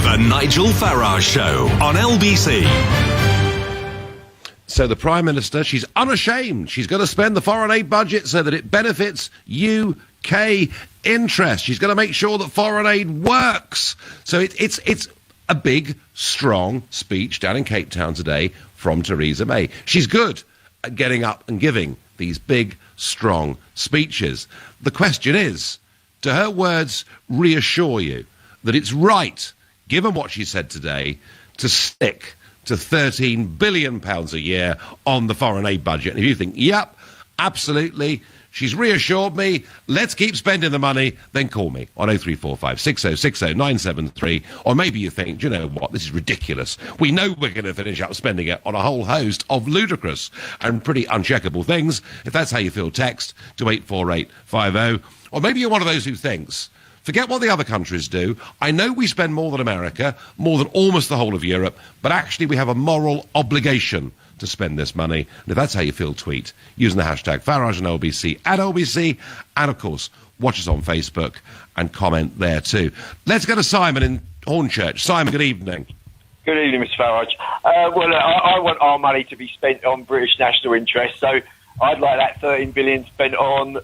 The Nigel Farage Show on LBC. So the Prime Minister, she's unashamed. She's going to spend the foreign aid budget so that it benefits UK interests. She's going to make sure that foreign aid works. So it's a big, strong speech down in Cape Town today from Theresa May. She's good at getting up and giving these big, strong speeches. The question is, do her words reassure you that it's right, given what she said today, to stick to £13 billion a year on the foreign aid budget? And if you think, yep, absolutely, she's reassured me, let's keep spending the money, then call me on 0345 6060 973. Or maybe you think, do you know what, this is ridiculous. We know we're going to finish up spending it on a whole host of ludicrous and pretty uncheckable things. If that's how you feel, text to 84850. Or maybe you're one of those who thinks, forget what the other countries do. I know we spend more than America, more than almost the whole of Europe, but actually we have a moral obligation to spend this money. And if that's how you feel, tweet using the hashtag Farage and LBC at LBC. And, of course, watch us on Facebook and comment there too. Let's go to Simon in Hornchurch. Simon, good evening. Good evening, Mr Farage. I want our money to be spent on British national interests, so I'd like that $13 billion spent on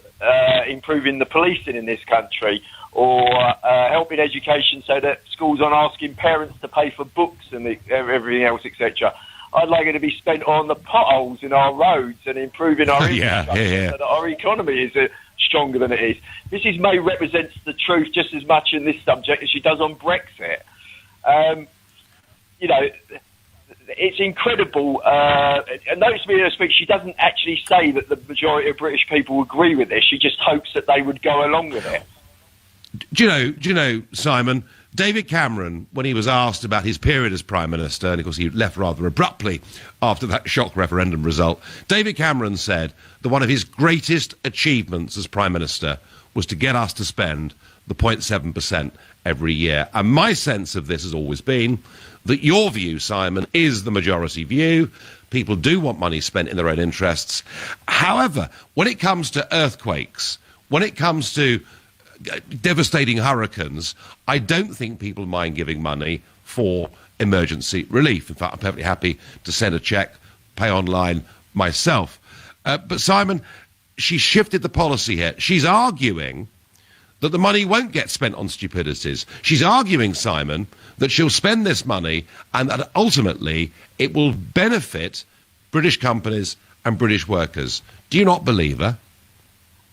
improving the policing in this country, or helping education so that schools aren't asking parents to pay for books and everything else, etc. I'd like it to be spent on the potholes in our roads and improving our infrastructure so that our economy is stronger than it is. Mrs May represents the truth just as much in this subject as she does on Brexit. It's incredible. Notice me in her speech, she doesn't actually say that the majority of British people agree with this. She just hopes that they would go along with it. Do you know, Simon, David Cameron, when he was asked about his period as Prime Minister, and of course he left rather abruptly after that shock referendum result, David Cameron said that one of his greatest achievements as Prime Minister was to get us to spend the 0.7% every year. And my sense of this has always been that your view, Simon, is the majority view. People do want money spent in their own interests. However, when it comes to earthquakes, when it comes to devastating hurricanes, I don't think people mind giving money for emergency relief. In fact, I'm perfectly happy to send a cheque, pay online myself. But Simon, she shifted the policy here. She's arguing that the money won't get spent on stupidities. She's arguing, Simon, that she'll spend this money and that ultimately it will benefit British companies and British workers. Do you not believe her?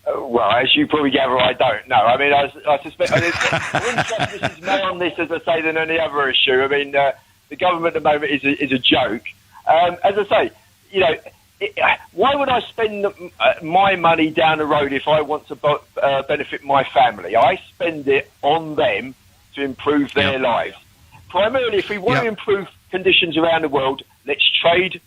Well, as you probably gather, I don't know. I mean, I suspect... I wouldn't trust Mrs May on this, as I say, than any other issue. I mean, the government at the moment is a joke. As I say, why would I spend my money down the road if I want to benefit my family? I spend it on them to improve their lives. Primarily, if we want to improve conditions around the world, let's trade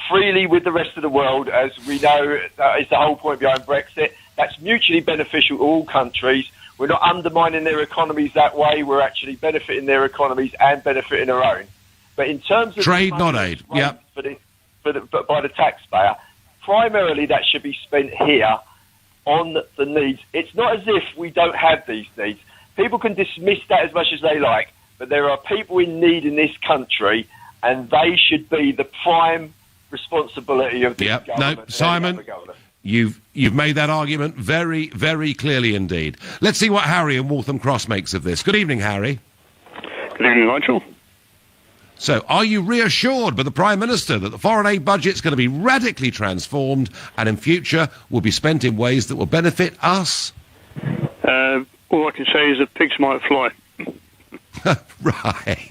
freely with the rest of the world. As we know, that is the whole point behind Brexit. That's mutually beneficial to all countries. We're not undermining their economies that way. We're actually benefiting their economies and benefiting our own. But in terms of trade, not aid, by the taxpayer, primarily that should be spent here on the needs. It's not as if we don't have these needs. People can dismiss that as much as they like, but there are people in need in this country, and they should be the prime responsibility of this government. No, Simon, you've made that argument very, very clearly indeed. Let's see what Harry in Waltham Cross makes of this. Good evening, Harry. Good evening, Nigel. So, are you reassured by the Prime Minister that the foreign aid budget's going to be radically transformed and in future will be spent in ways that will benefit us? All I can say is that pigs might fly. Right.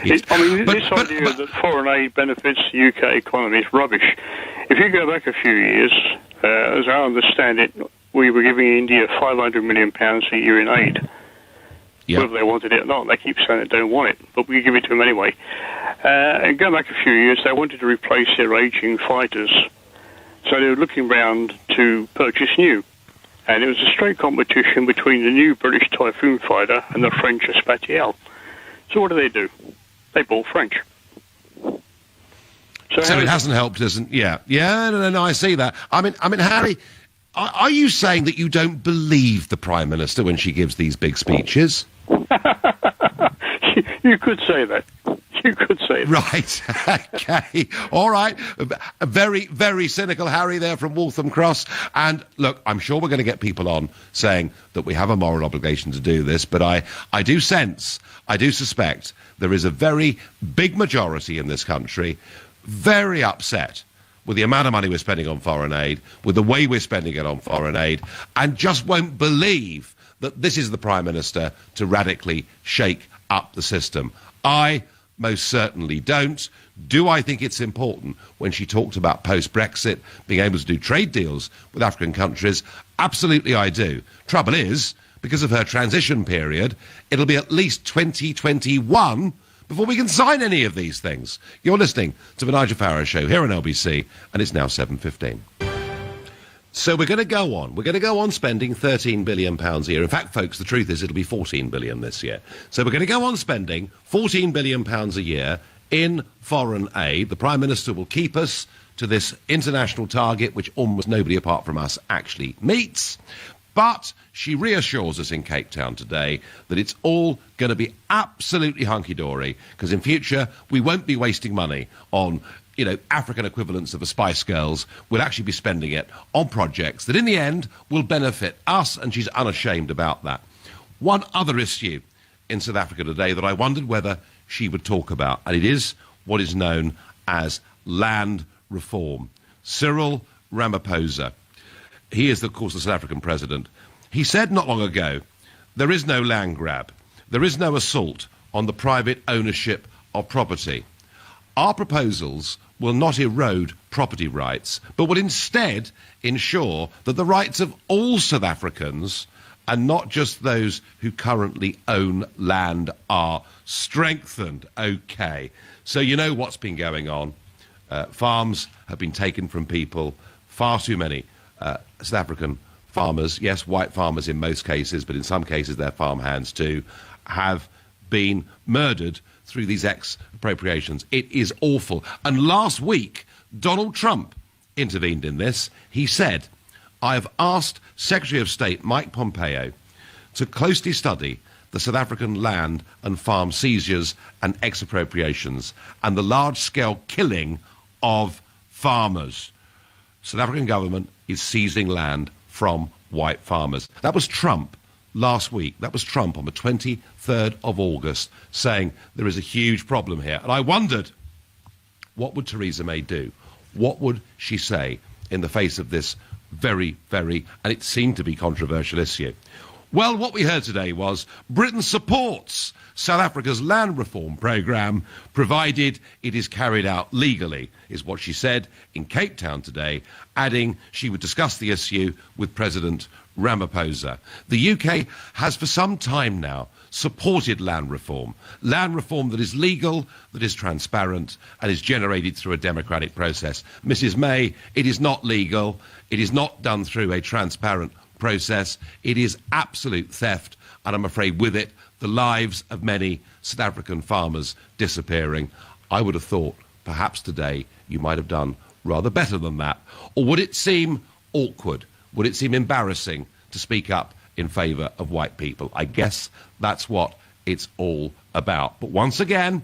This idea that foreign aid benefits the UK economy is rubbish. If you go back a few years, as I understand it, we were giving India £500 million a year in aid. Whether they wanted it or not, they keep saying they don't want it, but we give it to them anyway. And going back a few years, they wanted to replace their aging fighters, so they were looking round to purchase new. And it was a straight competition between the new British Typhoon fighter and the French Spatial. So what do? They bought French. So it hasn't helped, isn't? No, I see that. I mean, Harry, are you saying that you don't believe the Prime Minister when she gives these big speeches? You You could say that. You could say that. Right. Okay. All right. A very, very cynical Harry there from Waltham Cross. And look, I'm sure we're going to get people on saying that we have a moral obligation to do this, but I do suspect there is a very big majority in this country very upset with the amount of money we're spending on foreign aid, with the way we're spending it on foreign aid, and just won't believe that this is the Prime Minister to radically shake up the system. I most certainly don't. Do I think it's important when she talked about post-Brexit being able to do trade deals with African countries? Absolutely I do. Trouble is, because of her transition period, it'll be at least 2021 before we can sign any of these things. You're listening to the Nigel Farage Show here on LBC, and it's now 7:15. So we're going to go on. We're going to go on spending £13 billion a year. In fact, folks, the truth is it'll be £14 billion this year. So we're going to go on spending £14 billion a year in foreign aid. The Prime Minister will keep us to this international target, which almost nobody apart from us actually meets. But she reassures us in Cape Town today that it's all going to be absolutely hunky-dory, because in future we won't be wasting money on African equivalents of the Spice Girls. We'll actually be spending it on projects that in the end will benefit us, and she's unashamed about that. One other issue in South Africa today that I wondered whether she would talk about, and it is what is known as land reform. Cyril Ramaphosa, he is, of course, the South African president. He said not long ago, there is no land grab. There is no assault on the private ownership of property. Our proposals will not erode property rights, but will instead ensure that the rights of all South Africans, and not just those who currently own land, are strengthened. Okay, so you know what's been going on. Farms have been taken from people. Far too many South African farmers, yes, white farmers in most cases, but in some cases their farmhands too, have been murdered through these expropriations. It is awful. And last week, Donald Trump intervened in this. He said, I have asked Secretary of State Mike Pompeo to closely study the South African land and farm seizures and expropriations and the large-scale killing of farmers. South African government is seizing land from white farmers. That was Trump last week. That was Trump on the 23rd of August saying there is a huge problem here. And I wondered, what would Theresa May do? What would she say in the face of this very, very, and it seemed to be controversial issue? Well, what we heard today was Britain supports South Africa's land reform programme, provided it is carried out legally, is what she said in Cape Town today, adding she would discuss the issue with President Ramaphosa. The UK has for some time now supported land reform that is legal, that is transparent, and is generated through a democratic process. Mrs May, it is not legal, it is not done through a transparent process, it is absolute theft, and I'm afraid with it, the lives of many South African farmers disappearing. I would have thought perhaps today you might have done rather better than that. Or would it seem awkward? Would it seem embarrassing to speak up in favour of white people? I guess that's what it's all about. But once again,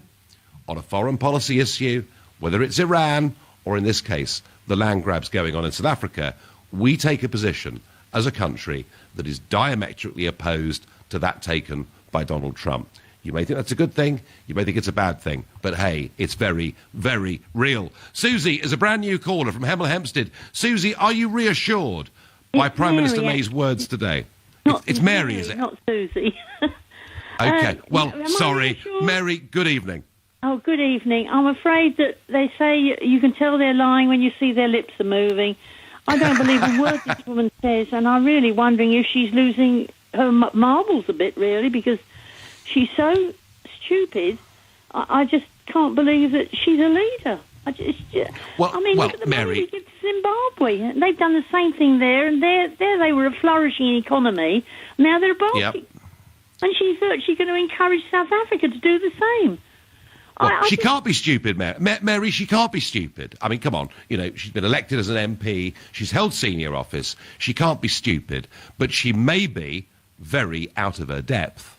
on a foreign policy issue, whether it's Iran or in this case the land grabs going on in South Africa, we take a position as a country that is diametrically opposed to that taken by Donald Trump. You may think that's a good thing, you may think it's a bad thing, but hey, it's very, very real. Susie is a brand new caller from Hemel Hempstead. Susie, are you reassured by Prime Minister May's words today? It's Mary, is it? Not Susie. Okay, well, sorry. Mary, good evening. Oh, good evening. I'm afraid that they say you can tell they're lying when you see their lips are moving. I don't believe a word this woman says, and I'm really wondering if she's losing her marbles a bit, really, because she's so stupid. I just can't believe that she's a leader. Look at the Mary, money we give to Zimbabwe. And they've done the same thing there, and there they were a flourishing economy. Now they're barking. Yep. And she's virtually going to encourage South Africa to do the same. Well, she can't be stupid, Mary. Mary, she can't be stupid. I mean, come on. You know, she's been elected as an MP. She's held senior office. She can't be stupid. But she may be very out of her depth.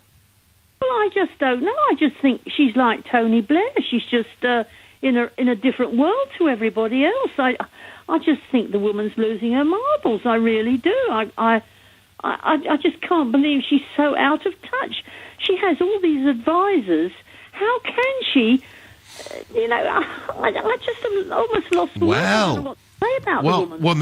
Well, I just don't know. I just think she's like Tony Blair. She's just in a different world to everybody else. I just think the woman's losing her marbles. I really do. I just can't believe she's so out of touch. She has all these advisors. How can she? I just am almost lost for words. I don't know what to say about the woman. Well,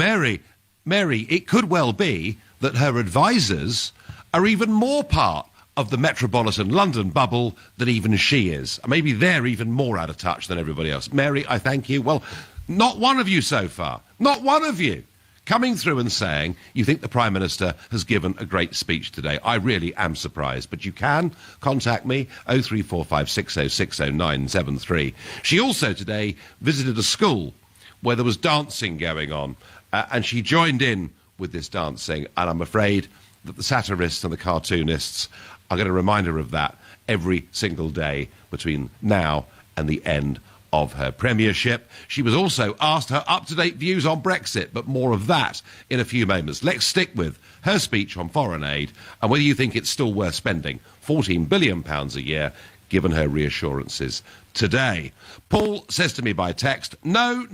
Mary, it could well be that her advisors are even more part of the metropolitan London bubble than even she is. Maybe they're even more out of touch than everybody else. Mary, I thank you. Well, not one of you so far. Not one of you coming through and saying you think the Prime Minister has given a great speech today. I really am surprised. But you can contact me, 03456060973. She also today visited a school where there was dancing going on, and she joined in with this dancing, and I'm afraid that the satirists and the cartoonists are going to remind her of that every single day between now and the end of her premiership. She was also asked her up-to-date views on Brexit, but more of that in a few moments. Let's stick with her speech on foreign aid and whether you think it's still worth spending £14 billion a year, given her reassurances today. Paul says to me by text, no.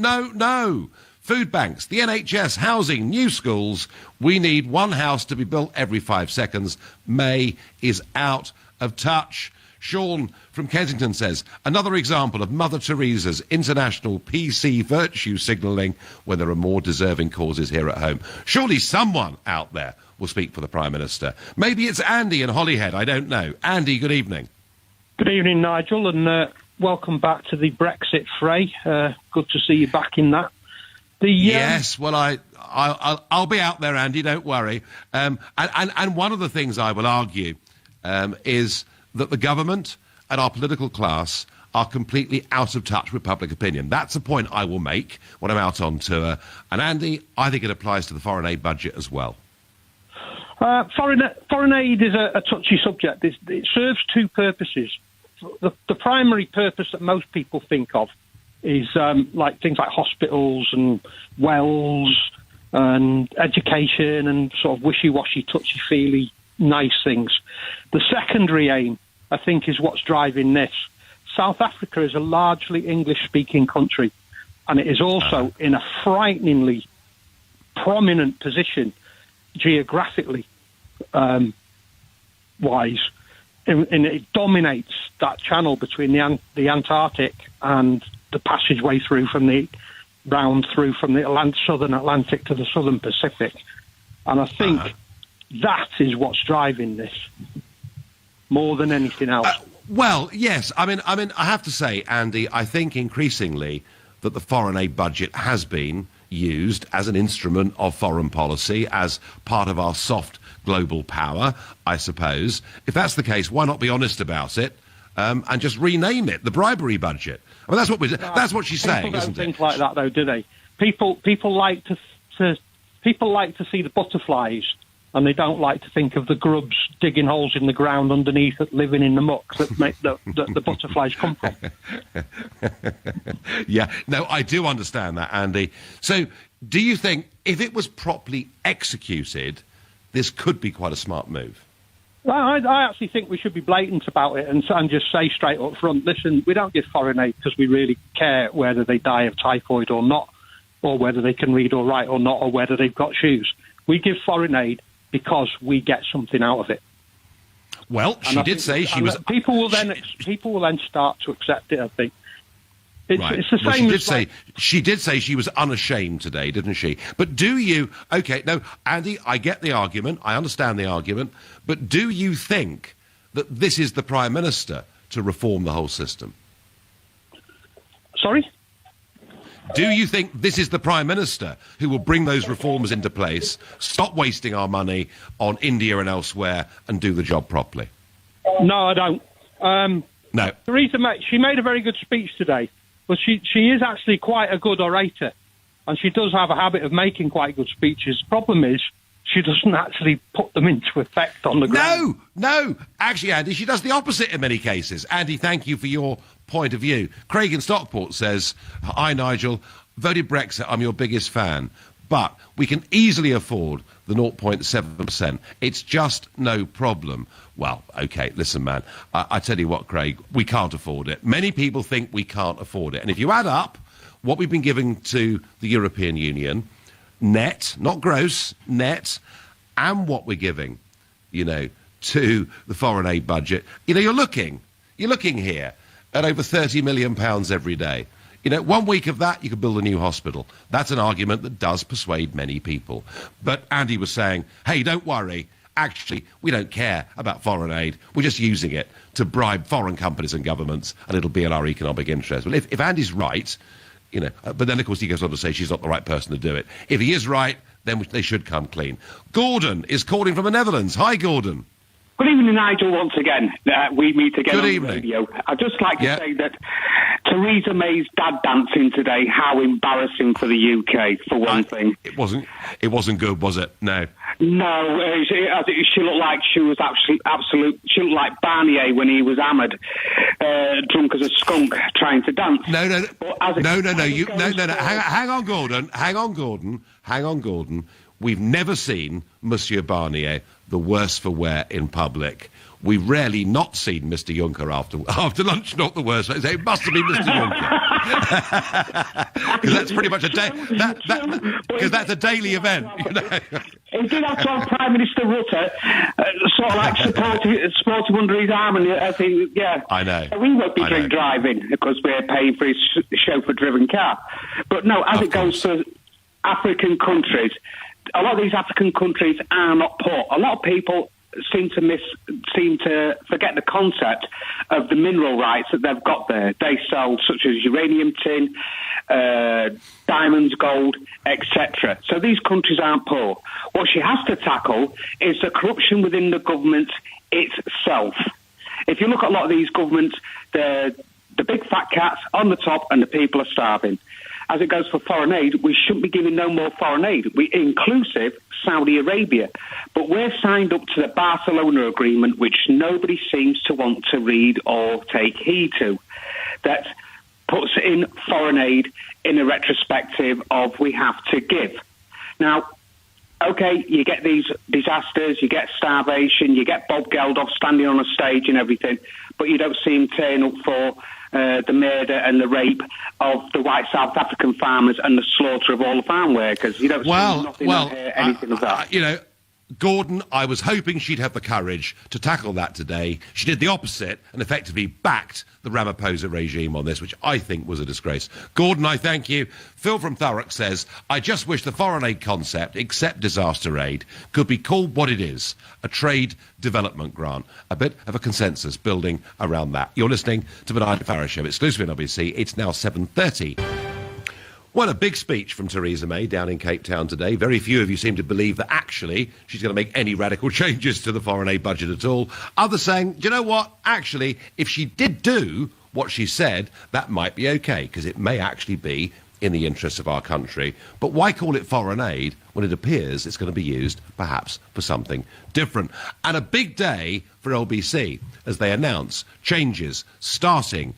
Food banks, the NHS, housing, new schools. We need one house to be built every 5 seconds. May is out of touch. Sean from Kensington says, another example of Mother Teresa's international PC virtue signalling when there are more deserving causes here at home. Surely someone out there will speak for the Prime Minister. Maybe it's Andy in Holyhead, I don't know. Andy, good evening. Good evening, Nigel, and welcome back to the Brexit fray. Good to see you back in that. Yes, well, I'll be out there, Andy, don't worry. And one of the things I will argue is that the government and our political class are completely out of touch with public opinion. That's a point I will make when I'm out on tour. And, Andy, I think it applies to the foreign aid budget as well. Foreign aid is a touchy subject. It serves two purposes. The primary purpose that most people think of is like things like hospitals and wells and education and sort of wishy-washy, touchy-feely, nice things. The secondary aim, I think, is what's driving this. South Africa is a largely English-speaking country, and it is also in a frighteningly prominent position geographically wise. And it dominates that channel between the Antarctic and the passageway through from the southern Atlantic to the southern Pacific. And I think that is what's driving this more than anything else. Well, yes. I mean, I have to say, Andy, I think increasingly that the foreign aid budget has been used as an instrument of foreign policy, as part of our soft global power, I suppose. If that's the case, why not be honest about it and just rename it the bribery budget? I mean, that's what she's saying, isn't it? People don't think like that, though, do they? People like to see the butterflies, and they don't like to think of the grubs digging holes in the ground underneath, living in the muck that make the butterflies come from. Yeah, no, I do understand that, Andy. So, do you think if it was properly executed, this could be quite a smart move? Well, I actually think we should be blatant about it and just say straight up front, listen, we don't give foreign aid because we really care whether they die of typhoid or not, or whether they can read or write or not, or whether they've got shoes. We give foreign aid because we get something out of it. Well, she did say she was... People will then start to accept it, I think. It's the same she did say she was unashamed today, didn't she? But do you... OK, no, Andy, I get the argument. I understand the argument. But do you think that this is the Prime Minister to reform the whole system? Sorry? Do you think this is the Prime Minister who will bring those reforms into place, stop wasting our money on India and elsewhere, and do the job properly? No, I don't. No. Theresa May, she made a very good speech today. But she is actually quite a good orator, and she does have a habit of making quite good speeches. The problem is she doesn't actually put them into effect on the ground. No. Actually, Andy, she does the opposite in many cases. Andy, thank you for your point of view. Craig in Stockport says, hi, Nigel. Voted Brexit, I'm your biggest fan. But we can easily afford the 0.7%. It's just no problem. Well, OK, listen, man, I tell you what, Craig, we can't afford it. Many people think we can't afford it. And if you add up what we've been giving to the European Union, net, not gross, net, and what we're giving, to the foreign aid budget, you're looking here at over £30 million every day. 1 week of that, you could build a new hospital. That's an argument that does persuade many people. But Andy was saying, hey, don't worry. Actually, we don't care about foreign aid. We're just using it to bribe foreign companies and governments, and it'll be in our economic interest. Well, if Andy's right, but then, of course, he goes on to say she's not the right person to do it. If he is right, then they should come clean. Gordon is calling from the Netherlands. Hi, Gordon. Good evening, Nigel, once again. We meet again Good on evening. the radio. I'd just like to say that Theresa May's dad dancing today, how embarrassing for the UK, for one thing. It wasn't good, was it? No. No, she looked like she was absolute. She looked like Barnier when he was hammered, drunk as a skunk, trying to dance. No. Hang on, Gordon. We've never seen Monsieur Barnier the worse for wear in public. We've rarely not seen Mr. Juncker after lunch, not the worst. It must have been Mr. Juncker. Because that's pretty much a day. Because that's a daily event. He did have to have Prime Minister Rutte sort of like supporting under his arm, and I think, I know. We won't be drink driving because we're paying for his chauffeur-driven car. But no, as it goes for African countries, a lot of these African countries are not poor. A lot of people seem to forget the concept of the mineral rights that they've got there. They sell such as uranium, tin, diamonds, gold, etc. So these countries aren't poor. What she has to tackle is the corruption within the government itself. If you look at a lot of these governments, the big fat cats on the top and the people are starving. As it goes for foreign aid, we shouldn't be giving no more foreign aid, inclusive Saudi Arabia. But we're signed up to the Barcelona Agreement, which nobody seems to want to read or take heed to, that puts in foreign aid in a retrospective of we have to give. Now, OK, you get these disasters, you get starvation, you get Bob Geldof standing on a stage and everything, but you don't see him turn up for the murder and the rape of the white South African farmers and the slaughter of all the farm workers. You don't see anything of that. Gordon, I was hoping she'd have the courage to tackle that today. She did the opposite and effectively backed the Ramaphosa regime on this, which I think was a disgrace. Gordon, I thank you. Phil from Thurrock says, I just wish the foreign aid concept, except disaster aid, could be called what it is, a trade development grant. A bit of a consensus building around that. You're listening to the Nigel Farage Show, exclusively on LBC. It's now 7:30. Well, a big speech from Theresa May down in Cape Town today. Very few of you seem to believe that actually she's going to make any radical changes to the foreign aid budget at all. Others saying, do you know what? Actually, if she did do what she said, that might be okay, because it may actually be in the interests of our country. But why call it foreign aid when it appears it's going to be used, perhaps, for something different? And a big day for LBC as they announce changes starting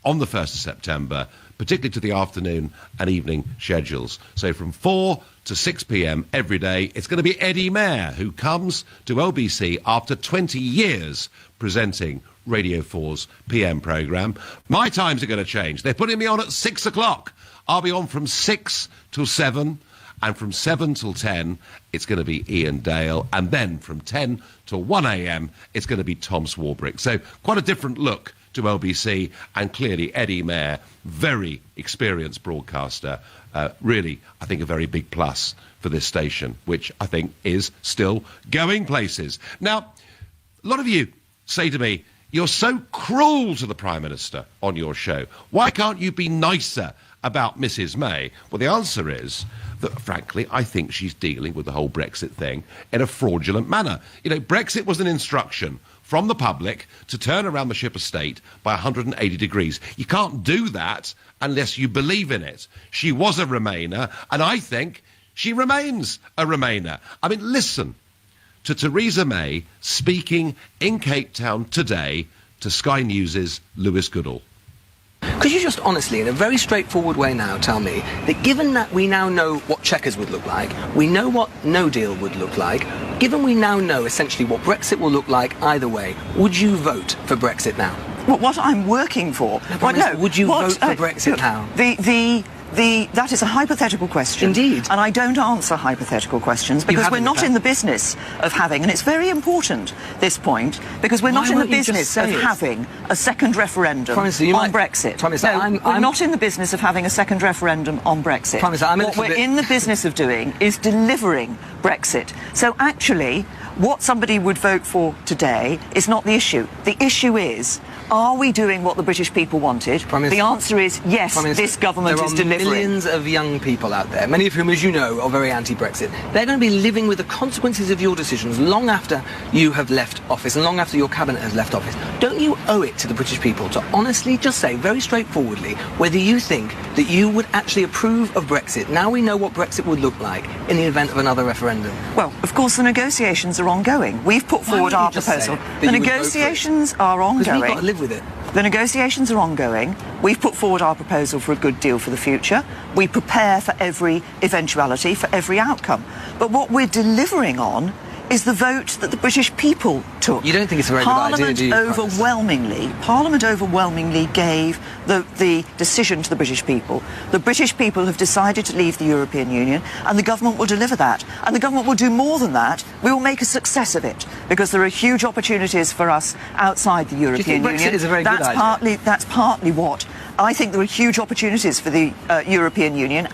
on the 1st of September, particularly to the afternoon and evening schedules. So from 4 to 6 p.m. every day, it's going to be Eddie Mair who comes to LBC after 20 years presenting Radio 4's PM programme. My times are going to change. They're putting me on at 6 o'clock. I'll be on from 6 till 7, and from 7 till 10, it's going to be Ian Dale, and then from 10 till 1 a.m., it's going to be Tom Swarbrick. So quite a different look to LBC, and clearly Eddie Mair, very experienced broadcaster, really, I think, a very big plus for this station, which I think is still going places. Now, a lot of you say to me, you're so cruel to the Prime Minister on your show. Why can't you be nicer about Mrs May? Well, the answer is that, frankly, I think she's dealing with the whole Brexit thing in a fraudulent manner. Brexit was an instruction from the public to turn around the ship of state by 180 degrees. You can't do that unless you believe in it. She was a Remainer, and I think she remains a Remainer. I mean, listen to Theresa May speaking in Cape Town today to Sky News' Lewis Goodall. Could you just honestly, in a very straightforward way now, tell me that given that we now know what Chequers would look like, we know what no deal would look like, given we now know essentially what Brexit will look like either way, would you vote for Brexit now? What I'm working for? Would you vote for Brexit now? That is a hypothetical question. Indeed. And I don't answer hypothetical questions because we're not in the business of having, and it's very important, this point, because we're not in the business of having a second referendum on Brexit. We're not in the business of having a second referendum on Brexit. What we're in the business of doing is delivering Brexit. So actually, what somebody would vote for today is not the issue. The issue is, are we doing what the British people wanted? The answer is yes, this government is delivering. There are millions of young people out there, many of whom, as you know, are very anti-Brexit. They're going to be living with the consequences of your decisions long after you have left office and long after your cabinet has left office. Don't you owe it to the British people to honestly just say, very straightforwardly, whether you think that you would actually approve of Brexit? Now we know what Brexit would look like in the event of another referendum. Well, of course, the negotiations are ongoing. We've put forward our proposal. The negotiations are ongoing. We've got to live with it. The negotiations are ongoing. We've put forward our proposal for a good deal for the future. We prepare for every eventuality, for every outcome. But what we're delivering on is the vote that the British people took. You don't think it's a very good idea, do you? Parliament overwhelmingly gave the decision to the British people. The British people have decided to leave the European Union, and the government will deliver that. And the government will do more than that. We will make a success of it, because there are huge opportunities for us outside the European Union. Brexit is a very good idea? That's partly what. I think there are huge opportunities for the European Union,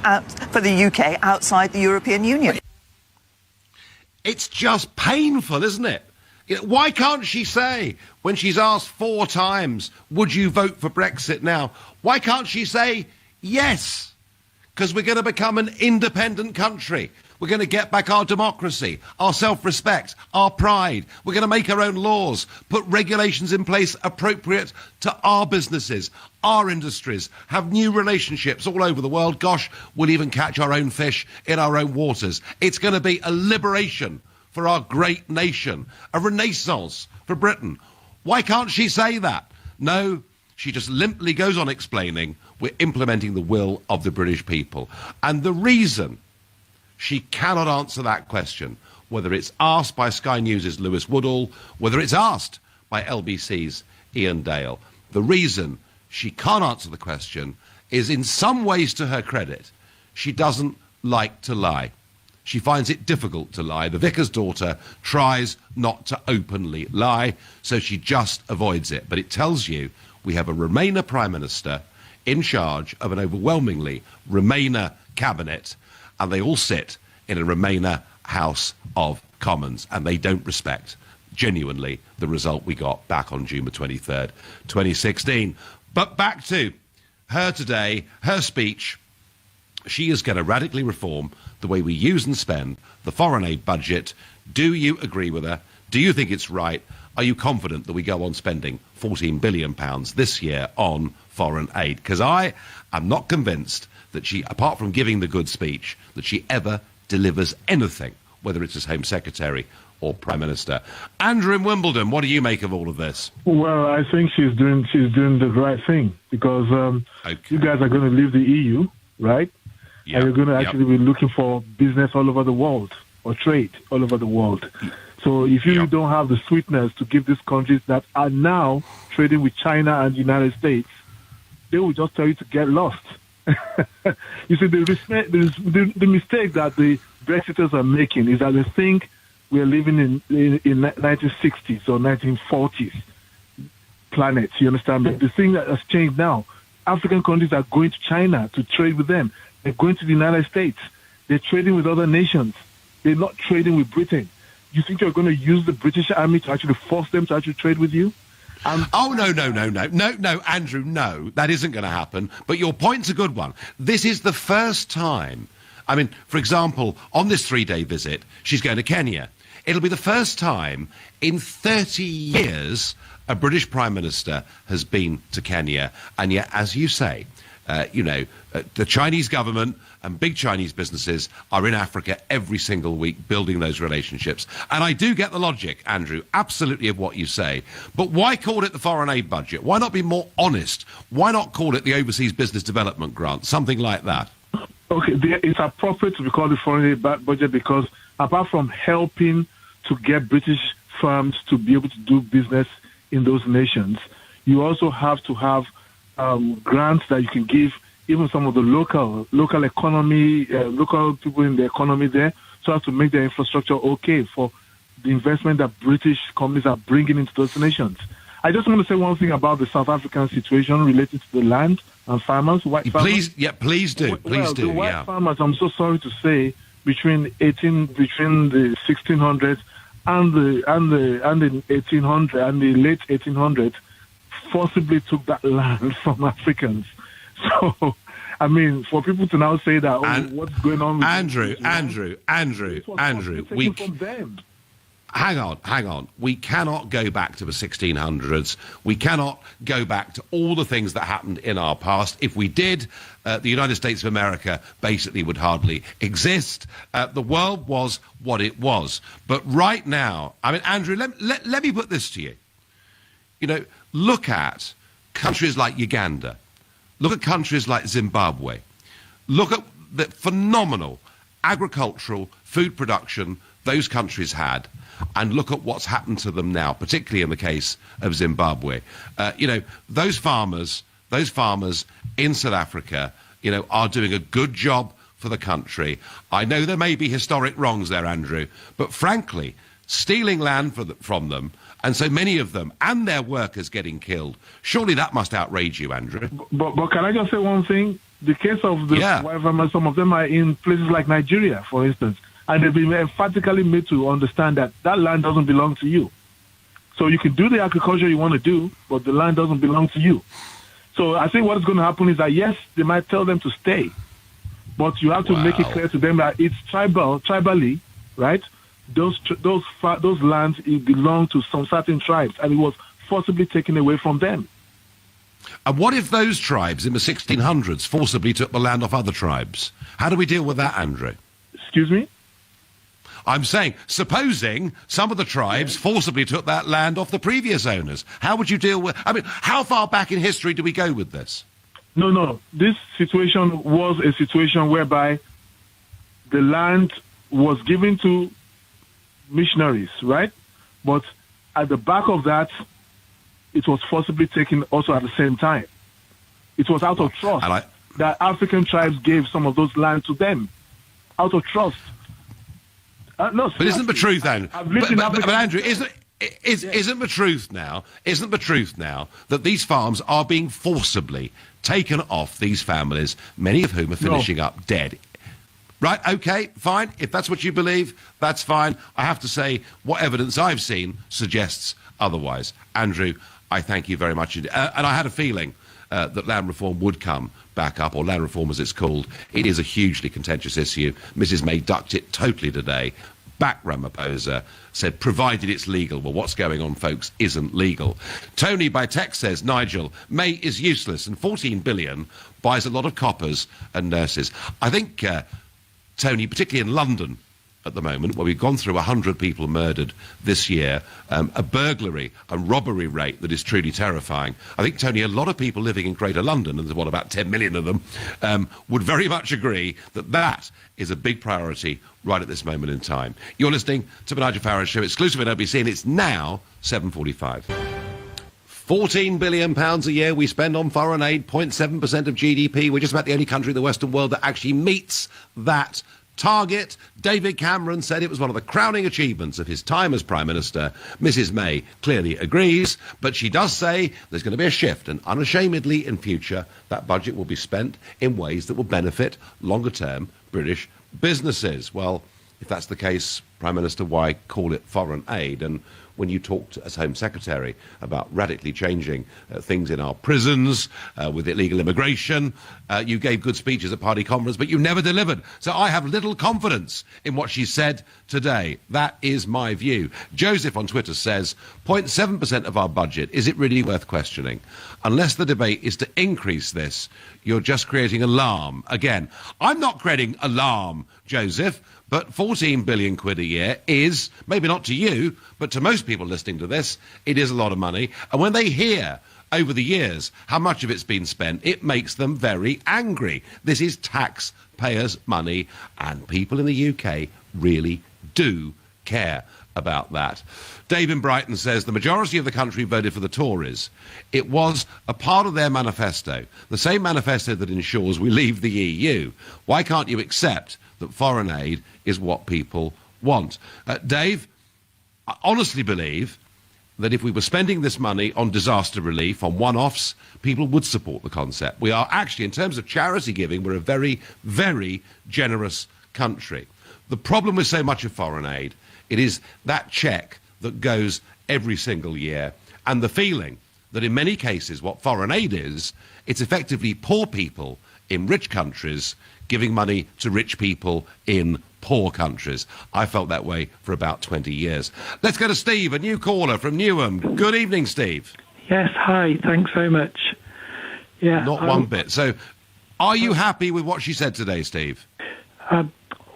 for the UK outside the European Union. It's just painful, isn't it? Why can't she say, when she's asked 4 times, would you vote for Brexit now? Why can't she say yes? Because we're going to become an independent country. We're going to get back our democracy, our self-respect, our pride. We're going to make our own laws, put regulations in place appropriate to our businesses, our industries, have new relationships all over the world. Gosh, we'll even catch our own fish in our own waters. It's going to be a liberation for our great nation, a renaissance for Britain. Why can't she say that? No, she just limply goes on explaining we're implementing the will of the British people. And the reason she cannot answer that question, whether it's asked by Sky News' Lewis Woodall, whether it's asked by LBC's Ian Dale, the reason she can't answer the question is, in some ways to her credit, she doesn't like to lie. She finds it difficult to lie. The vicar's daughter tries not to openly lie, so she just avoids it. But it tells you we have a Remainer Prime Minister in charge of an overwhelmingly Remainer cabinet, and they all sit in a Remainer House of Commons, and they don't respect, genuinely, the result we got back on June the 23rd, 2016. But back to her today, her speech. She is going to radically reform the way we use and spend the foreign aid budget. Do you agree with her? Do you think it's right? Are you confident that we go on spending £14 billion this year on foreign aid? Because I am not convinced that she, apart from giving the good speech, that she ever delivers anything, whether it's as Home Secretary or Prime Minister. Andrew in Wimbledon, what do you make of all of this? Well, I think she's doing the right thing, because you guys are going to leave the EU, right? Yep. And you're going to actually be looking for business all over the world, or trade all over the world. So if you don't have the sweetness to give these countries that are now trading with China and the United States, they will just tell you to get lost. You see, the mistake that the Brexiters are making is that they think we are living in 1960s or 1940s planet. You understand? But the thing that has changed now, African countries are going to China to trade with them. They're going to the United States. They're trading with other nations. They're not trading with Britain. You think you're going to use the British Army to actually force them to actually trade with you? No, Andrew, no, that isn't going to happen. But your point's a good one. This is the first time, I mean, for example, on this 3-day visit, she's going to Kenya. It'll be the first time in 30 years a British Prime Minister has been to Kenya, and yet, as you say, the Chinese government and big Chinese businesses are in Africa every single week building those relationships. And I do get the logic, Andrew, absolutely, of what you say. But why call it the foreign aid budget? Why not be more honest? Why not call it the overseas business development grant? Something like that. Okay, it's appropriate to be called the foreign aid budget because apart from helping to get British firms to be able to do business in those nations, you also have to have grants that you can give even some of the local economy, local people in the economy there, so as to make their infrastructure okay for the investment that British companies are bringing into those nations. I just want to say one thing about the South African situation related to the land and farmers. White farmers. Please do. The white farmers, I'm so sorry to say, between the 1600s and the 1800s and the late 1800s, forcibly took that land from Africans. So, I mean, for people to now say that, what's going on with Andrew, hang on. We cannot go back to the 1600s. We cannot go back to all the things that happened in our past. If we did, the United States of America basically would hardly exist. The world was what it was. But right now, I mean, Andrew, let me put this to you. Look at countries like Uganda. Look at countries like Zimbabwe. Look at the phenomenal agricultural food production those countries had, and look at what's happened to them now, particularly in the case of Zimbabwe. Those farmers in South Africa, are doing a good job for the country. I know there may be historic wrongs there, Andrew, but frankly, stealing land from them, and so many of them and their workers getting killed, surely that must outrage you, Andrew. But can I just say one thing? The case of the white farmers, some of them are in places like Nigeria, for instance, and they've been emphatically made to understand that that land doesn't belong to you. So you can do the agriculture you want to do, but the land doesn't belong to you. So I think what's going to happen is that, yes, they might tell them to stay, but you have to make it clear to them that it's tribally, right? Those lands belong to some certain tribes, and it was forcibly taken away from them. And what if those tribes in the 1600s forcibly took the land off other tribes? How do we deal with that, Andrew? Excuse me? I'm saying, supposing some of the tribes forcibly took that land off the previous owners, how would you deal with... I mean, how far back in history do we go with this? No. This situation was a situation whereby the land was given to missionaries, right? But at the back of that, it was forcibly taken also at the same time. It was out of trust that African tribes gave some of those land to them. Out of trust. No, but isn't the truth, Andrew? But Andrew, isn't the truth now? Isn't the truth now that these farms are being forcibly taken off these families, many of whom are finishing up dead? Right? Okay, fine. If that's what you believe, that's fine. I have to say, what evidence I've seen suggests otherwise. Andrew, I thank you very much. And I had a feeling that land reform would come back up, or land reform as it's called. It is a hugely contentious issue. Mrs May ducked it totally today. Back Ramaphosa, said, provided it's legal. Well, what's going on, folks, isn't legal. Tony by text says, Nigel, May is useless and 14 billion buys a lot of coppers and nurses. I think, Tony, particularly in London at the moment, where we've gone through 100 people murdered this year, a burglary and robbery rate that is truly terrifying. I think, Tony, a lot of people living in Greater London, and there's, about 10 million of them, would very much agree that that is a big priority right at this moment in time. You're listening to the Nigel Farage Show, exclusive at LBC, and it's now 7:45. £14 billion a year we spend on foreign aid, 0.7% of GDP. We're just about the only country in the Western world that actually meets that target. David Cameron said it was one of the crowning achievements of his time as Prime Minister. Mrs May clearly agrees, but she does say there's going to be a shift, and unashamedly in future that budget will be spent in ways that will benefit longer-term British businesses. Well, if that's the case, Prime Minister, why call it foreign aid? And when you talked as Home Secretary about radically changing things in our prisons, with illegal immigration. You gave good speeches at party conference, but you never delivered. So I have little confidence in what she said today. That is my view. Joseph on Twitter says, 0.7% of our budget, is it really worth questioning? Unless the debate is to increase this, you're just creating alarm. Again, I'm not creating alarm, Joseph, but 14 billion quid a year is, maybe not to you, but to most people listening to this, it is a lot of money. And when they hear over the years how much of it's been spent, it makes them very angry. This is taxpayers' money, and people in the UK really do care about that. Dave in Brighton says the majority of the country voted for the Tories. It was a part of their manifesto, the same manifesto that ensures we leave the EU. Why can't you accept that foreign aid is what people want? Dave, I honestly believe that if we were spending this money on disaster relief, on one-offs, people would support the concept. We are actually, in terms of charity giving, we're a very, very generous country. The problem with so much of foreign aid, it is that cheque that goes every single year, and the feeling that in many cases what foreign aid is, it's effectively poor people in rich countries giving money to rich people in poor countries. I felt that way for about 20 years. Let's go to Steve, a new caller from Newham. Good evening, Steve. Yes, hi. Thanks very much. Yeah, not one bit. So, are you happy with what she said today, Steve?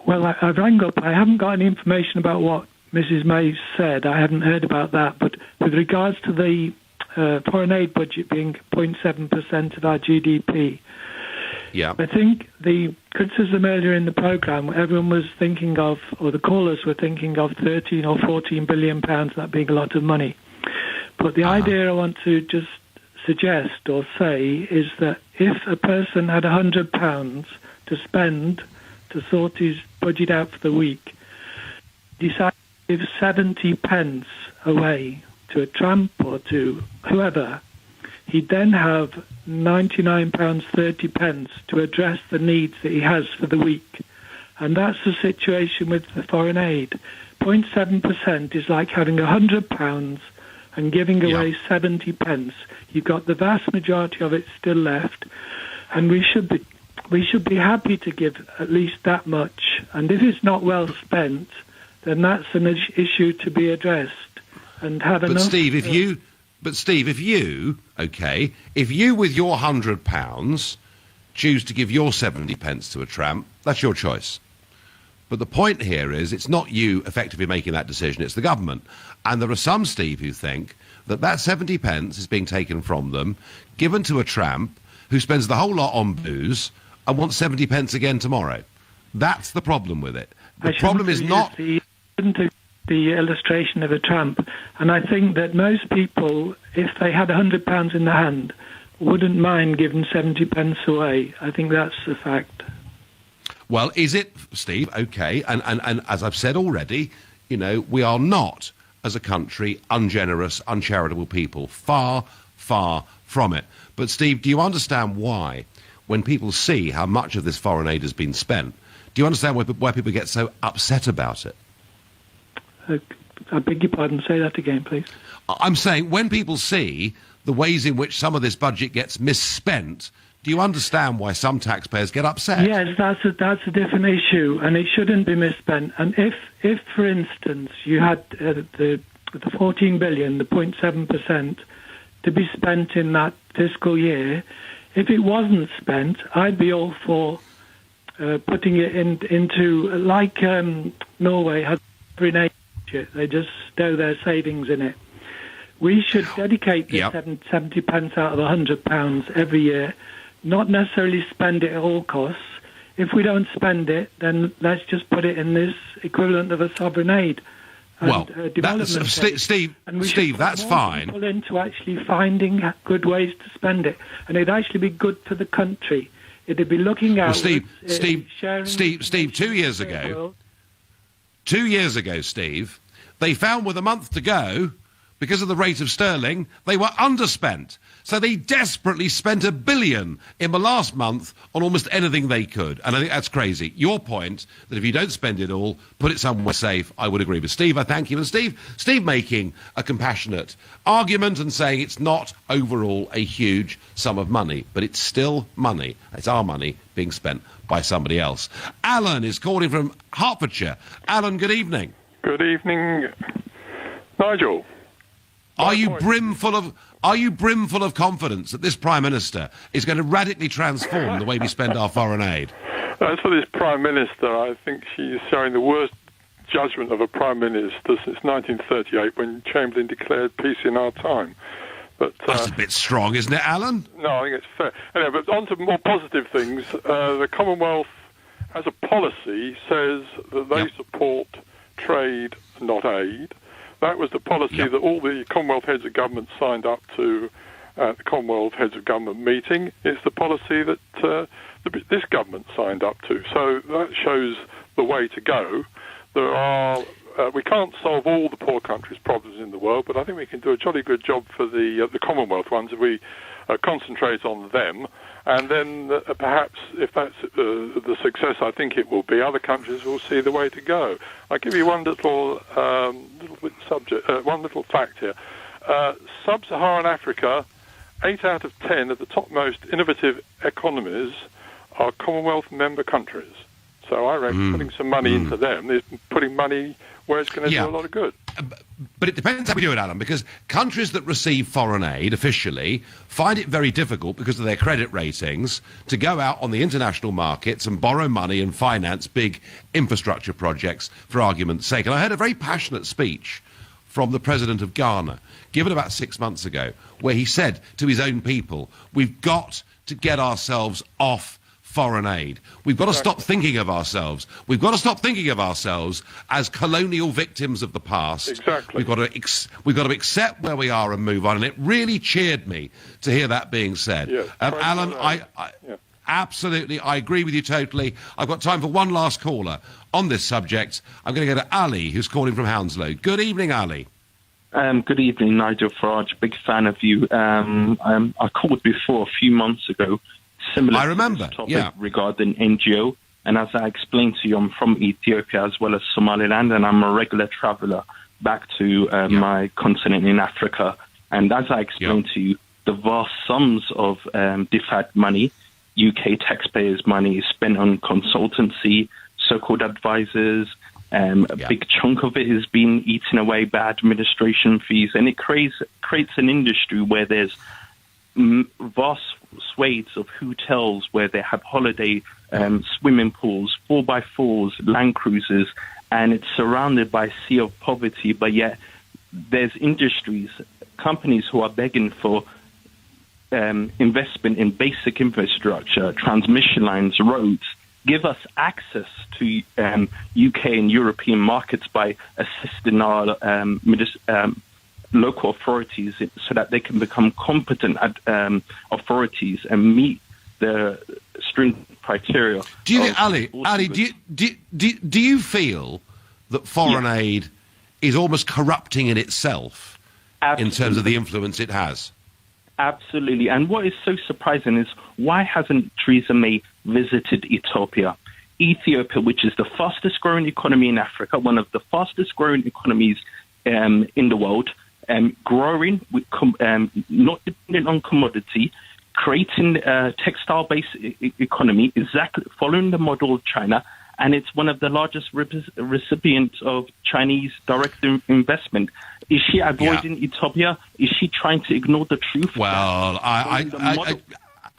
Well, I rang up. I haven't got any information about what Mrs. May said. I hadn't heard about that. But with regards to the foreign aid budget being 0.7% of our GDP, yeah, I think the criticism earlier in the programme, everyone was thinking of, or the callers were thinking of 13 or 14 billion pounds, that being a lot of money. But the idea I want to just suggest or say is that if a person had £100 to spend to sort his budget out for the week, decide to give 70 pence away to a tramp or to whoever, he'd then have £99.30 to address the needs that he has for the week. And that's the situation with the foreign aid. 0.7% is like having £100 and giving away 70 pence. You've got the vast majority of it still left, and we should be happy to give at least that much. And if it's not well spent, then that's an issue to be addressed and have enough. But Steve, if you with your £100 choose to give your 70 pence to a tramp, that's your choice. But the point here is it's not you effectively making that decision, it's the government. And there are some, Steve, who think that 70 pence is being taken from them, given to a tramp who spends the whole lot on booze and wants 70 pence again tomorrow. That's the problem with it. The problem is not the illustration of a tramp, and I think that most people, if they had £100 in their hand, wouldn't mind giving 70 pence away. I think that's the fact. Well, is it, Steve? Okay, and as I've said already, we are not, as a country, ungenerous, uncharitable people. Far, far from it. But, Steve, do you understand why, when people see how much of this foreign aid has been spent, do you understand why people get so upset about it? I beg your pardon, say that again, please. I'm saying when people see the ways in which some of this budget gets misspent, do you understand why some taxpayers get upset? Yes, that's a different issue, and it shouldn't be misspent. And if for instance, you had the 14 billion, the 0.7%, to be spent in that fiscal year, if it wasn't spent, I'd be all for putting it into, like Norway has an aid budget. They just stow their savings in it. We should dedicate the 70 pence out of £100 every year, not necessarily spend it at all costs. If we don't spend it, then let's just put it in this equivalent of a sovereign aid. Development Steve, that's fine. People into actually finding good ways to spend it, and it'd actually be good for the country. It'd be looking out. Well, Steve, 2 years ago, Steve, they found with a month to go, because of the rate of sterling, they were underspent. So they desperately spent $1 billion in the last month on almost anything they could. And I think that's crazy. Your point, that if you don't spend it all, put it somewhere safe, I would agree with Steve. I thank you. And Steve making a compassionate argument and saying it's not overall a huge sum of money, but it's still money. It's our money being spent by somebody else. Alan is calling from Hertfordshire. Alan, good evening. Good evening, Nigel. Are you brimful of confidence that this Prime Minister is going to radically transform the way we spend our foreign aid? As for this Prime Minister, I think she's showing the worst judgment of a Prime Minister since 1938, when Chamberlain declared peace in our time. But that's a bit strong, isn't it, Alan? No, I think it's fair. Anyway, but on to more positive things. The Commonwealth, as a policy, says that they support trade, not aid. That was the policy that all the Commonwealth heads of government signed up to at the Commonwealth heads of government meeting. It's the policy that this government signed up to. So that shows the way to go. There are we can't solve all the poor countries' problems in the world, but I think we can do a jolly good job for the Commonwealth ones if we concentrate on them. And then perhaps, if that's the success I think it will be, other countries will see the way to go. I'll give you one little one little fact here. Sub-Saharan Africa, 8 out of 10 of the topmost innovative economies are Commonwealth member countries. So I reckon putting some money into them is putting money where it's going to do a lot of good. But it depends how we do it, Alan, because countries that receive foreign aid officially find it very difficult because of their credit ratings to go out on the international markets and borrow money and finance big infrastructure projects, for argument's sake. And I heard a very passionate speech from the president of Ghana, given about 6 months ago, where he said to his own people, we've got to get ourselves off foreign aid. We've got to stop thinking of ourselves. We've got to stop thinking of ourselves as colonial victims of the past. Exactly. We've got to accept where we are and move on. And it really cheered me to hear that being said. Yes, Alan, absolutely, I agree with you totally. I've got time for one last caller on this subject. I'm going to go to Ali, who's calling from Hounslow. Good evening, Ali. Good evening, Nigel Farage. Big fan of you. I called before a few months ago. Similar I remember, to this topic regarding NGO, and as I explained to you, I'm from Ethiopia as well as Somaliland, and I'm a regular traveller back to my continent in Africa. And as I explained to you, the vast sums of DFAD money, UK taxpayers' money, is spent on consultancy, so-called advisors. A big chunk of it is being eaten away by administration fees, and it creates an industry where there's vast swathes of hotels where they have holiday swimming pools, 4x4s, Land Cruisers, and it's surrounded by a sea of poverty, but yet there's industries, companies who are begging for investment in basic infrastructure, transmission lines, roads. Give us access to UK and European markets by assisting our local authorities so that they can become competent authorities and meet the stringent criteria. Do you think, Ali, do you feel that foreign aid is almost corrupting in itself in terms of the influence it has? Absolutely. And what is so surprising is, why hasn't Theresa May visited Ethiopia? Ethiopia, which is the fastest growing economy in Africa, one of the fastest growing economies in the world, growing, with not dependent on commodity, creating a textile-based economy, exactly following the model of China, and it's one of the largest recipients of Chinese direct investment. Is she avoiding Ethiopia? Is she trying to ignore the truth? Well,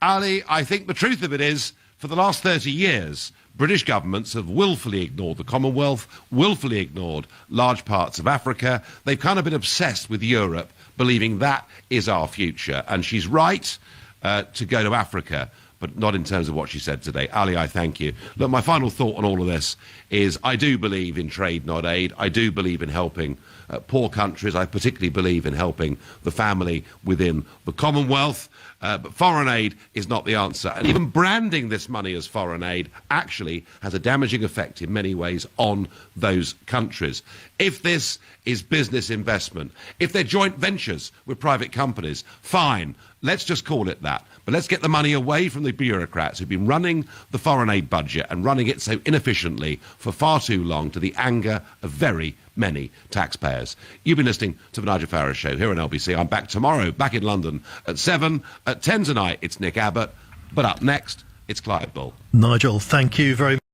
Ali, I think the truth of it is, for the last 30 years, British governments have willfully ignored the Commonwealth, willfully ignored large parts of Africa. They've kind of been obsessed with Europe, believing that is our future. And she's right to go to Africa. but not in terms of what she said today. Ali, I thank you. Look, my final thought on all of this is I do believe in trade, not aid. I do believe in helping poor countries. I particularly believe in helping the family within the Commonwealth. But foreign aid is not the answer. And even branding this money as foreign aid actually has a damaging effect in many ways on those countries. If this is business investment, if they're joint ventures with private companies, fine, let's just call it that. But let's get the money away from the bureaucrats who've been running the foreign aid budget and running it so inefficiently for far too long, to the anger of very many taxpayers. You've been listening to the Nigel Farage Show here on LBC. I'm back tomorrow, back in London at 7. At 10 tonight, it's Nick Abbott. But up next, it's Clive Bull. Nigel, thank you very much.